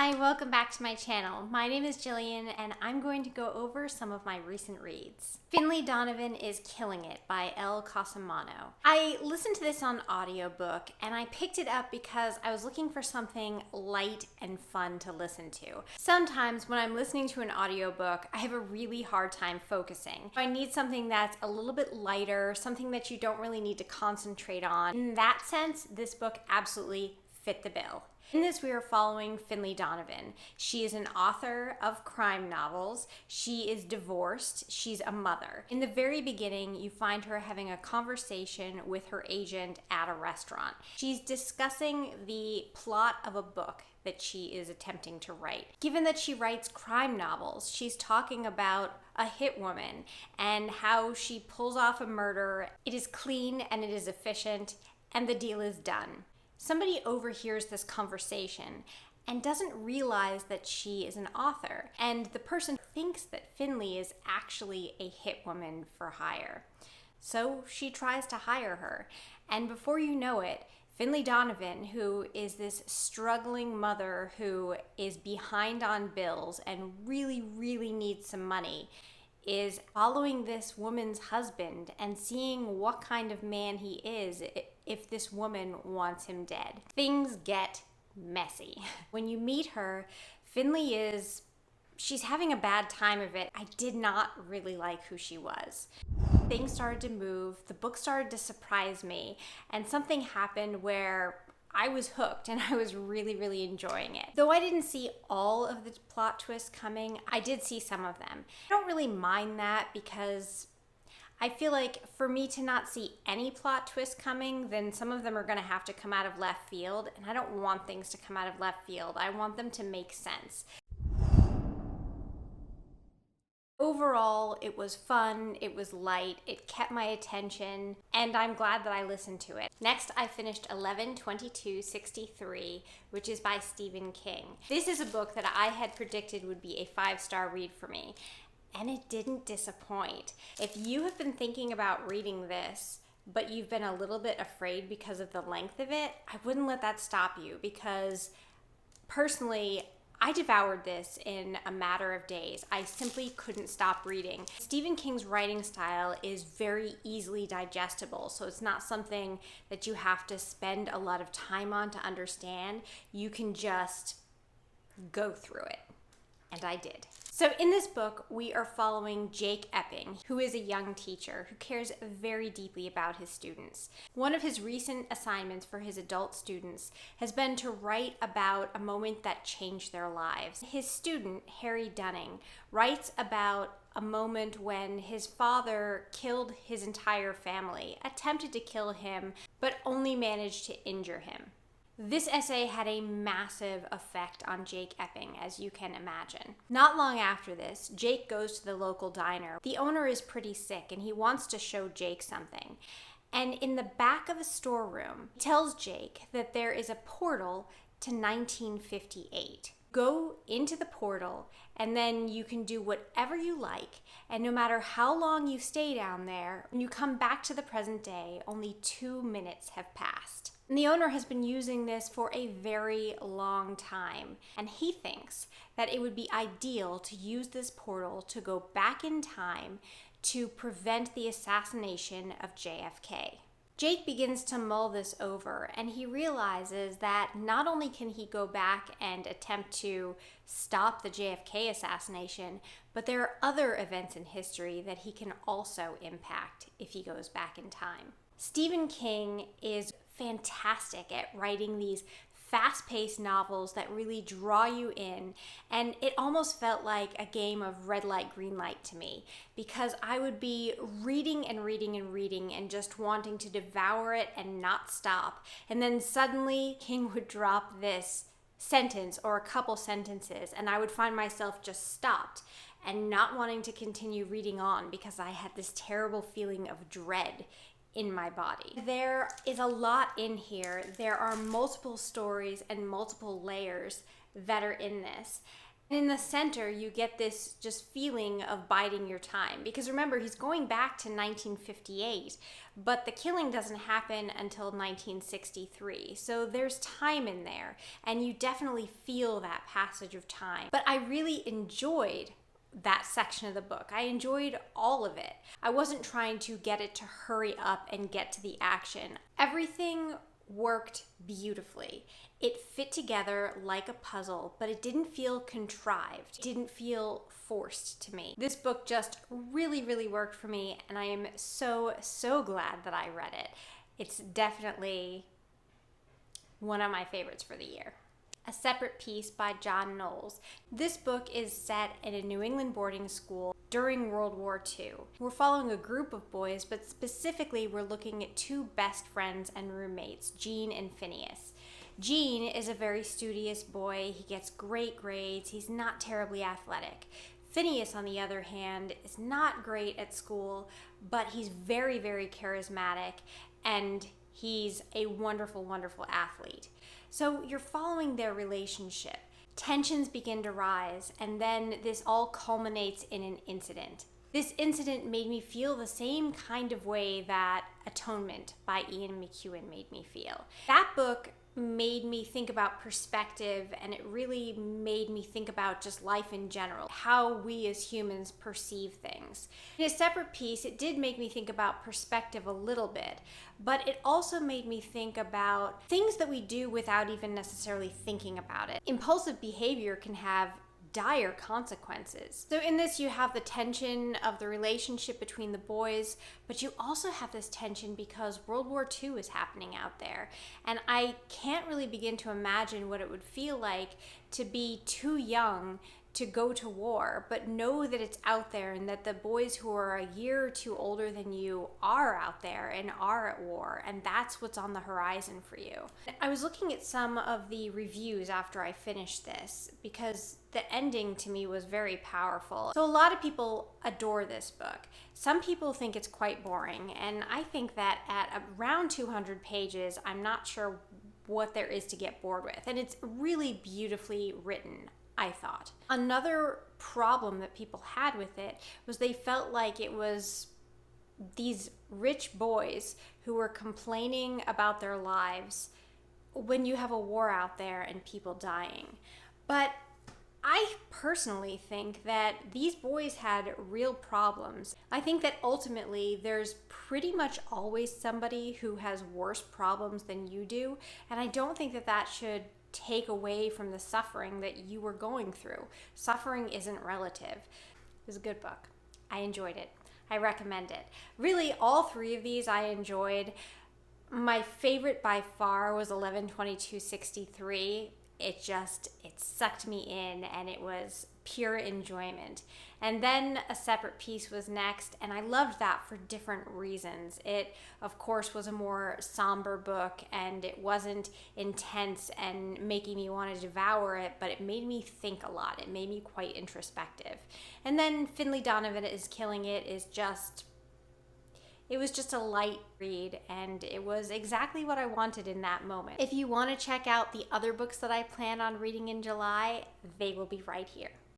Hi, welcome back to my channel. My name is Jillian and I'm going to go over some of my recent reads. Finlay Donovan is Killing It by Elle Cosimano. I listened to this on audiobook and I picked it up because I was looking for something light and fun to listen to. Sometimes when I'm listening to an audiobook, I have a really hard time focusing. I need something that's a little bit lighter, something that you don't really need to concentrate on. In that sense, this book absolutely fit the bill. In this, we are following Finlay Donovan. She is an author of crime novels. She is divorced. She's a mother. In the very beginning, you find her having a conversation with her agent at a restaurant. She's discussing the plot of a book that she is attempting to write. Given that she writes crime novels, she's talking about a hit woman and how she pulls off a murder. It is clean and it is efficient, and the deal is done. Somebody overhears this conversation and doesn't realize that she is an author, and the person thinks that Finlay is actually a hit woman for hire. So she tries to hire her, and before you know it, Finlay Donovan, who is this struggling mother who is behind on bills and really needs some money, is following this woman's husband and seeing what kind of man he is if this woman wants him dead. Things get messy. When you meet her, she's having a bad time of it. I did not really like who she was. Things started to move, the book started to surprise me, and something happened where I was hooked and I was really enjoying it. Though I didn't see all of the plot twists coming, I did see some of them. I don't really mind that because I feel like for me to not see any plot twists coming, then some of them are gonna have to come out of left field, and I don't want things to come out of left field. I want them to make sense. Overall, it was fun, it was light, it kept my attention, and I'm glad that I listened to it. Next, I finished 11/22/63, which is by Stephen King. This is a book that I had predicted would be a 5-star read for me, and it didn't disappoint. If you have been thinking about reading this, but you've been a little bit afraid because of the length of it, I wouldn't let that stop you, because personally, I devoured this in a matter of days. I simply couldn't stop reading. Stephen King's writing style is very easily digestible, so it's not something that you have to spend a lot of time on to understand. You can just go through it, and I did. So in this book, we are following Jake Epping, who is a young teacher who cares very deeply about his students. One of his recent assignments for his adult students has been to write about a moment that changed their lives. His student, Harry Dunning, writes about a moment when his father killed his entire family, attempted to kill him, but only managed to injure him. This essay had a massive effect on Jake Epping, as you can imagine. Not long after this, Jake goes to the local diner. The owner is pretty sick and he wants to show Jake something. And in the back of a storeroom, he tells Jake that there is a portal to 1958. Go into the portal and then you can do whatever you like, and no matter how long you stay down there, when you come back to the present day, only 2 minutes have passed. And the owner has been using this for a very long time, and he thinks that it would be ideal to use this portal to go back in time to prevent the assassination of JFK. Jake begins to mull this over, and he realizes that not only can he go back and attempt to stop the JFK assassination, but there are other events in history that he can also impact if he goes back in time. Stephen King is fantastic at writing these fast-paced novels that really draw you in, and it almost felt like a game of red light, green light to me, because I would be reading and just wanting to devour it and not stop, and then suddenly King would drop this sentence or a couple sentences, and I would find myself just stopped and not wanting to continue reading on because I had this terrible feeling of dread in my body. There is a lot in here. There are multiple stories and multiple layers that are in this. In the center, you get this just feeling of biding your time. Because remember, he's going back to 1958, but the killing doesn't happen until 1963. So there's time in there, and you definitely feel that passage of time. But I really enjoyed that section of the book. I enjoyed all of it. I wasn't trying to get it to hurry up and get to the action. Everything worked beautifully. It fit together like a puzzle, but it didn't feel contrived. It didn't feel forced to me. This book just really, really worked for me, and I am so, so glad that I read it. It's definitely one of my favorites for the year. A Separate Piece by John Knowles. This book is set in a New England boarding school during World War II. We're following a group of boys, but specifically we're looking at two best friends and roommates, Gene and Phineas. Gene is a very studious boy. He gets great grades. He's not terribly athletic. Phineas, on the other hand, is not great at school, but he's very, very charismatic, and he's a wonderful, wonderful athlete. So you're following their relationship. Tensions begin to rise, and then this all culminates in an incident. This incident made me feel the same kind of way that Atonement by Ian McEwan made me feel. That book made me think about perspective, and it really made me think about just life in general, how we as humans perceive things. In A Separate Piece, it did make me think about perspective a little bit, but it also made me think about things that we do without even necessarily thinking about it. Impulsive behavior can have dire consequences. So in this, you have the tension of the relationship between the boys, but you also have this tension because World War II is happening out there. And I can't really begin to imagine what it would feel like to be too young to go to war, but know that it's out there and that the boys who are a year or two older than you are out there and are at war, and that's what's on the horizon for you. I was looking at some of the reviews after I finished this because the ending to me was very powerful. So a lot of people adore this book. Some people think it's quite boring, and I think that at around 200 pages, I'm not sure what there is to get bored with. And it's really beautifully written, I thought. Another problem that people had with it was they felt like it was these rich boys who were complaining about their lives when you have a war out there and people dying. But I personally think that these boys had real problems. I think that ultimately there's pretty much always somebody who has worse problems than you do, and I don't think that that should take away from the suffering that you were going through. Suffering isn't relative. It was a good book. I enjoyed it. I recommend it. Really, all three of these I enjoyed. My favorite by far was 11/22/63. It sucked me in, and it was pure enjoyment. And then A Separate Piece was next, and I loved that for different reasons. It, of course, was a more somber book, and it wasn't intense and making me want to devour it, but it made me think a lot. It made me quite introspective. And then Finlay Donovan is Killing It it was just a light read, and it was exactly what I wanted in that moment. If you want to check out the other books that I plan on reading in July, they will be right here.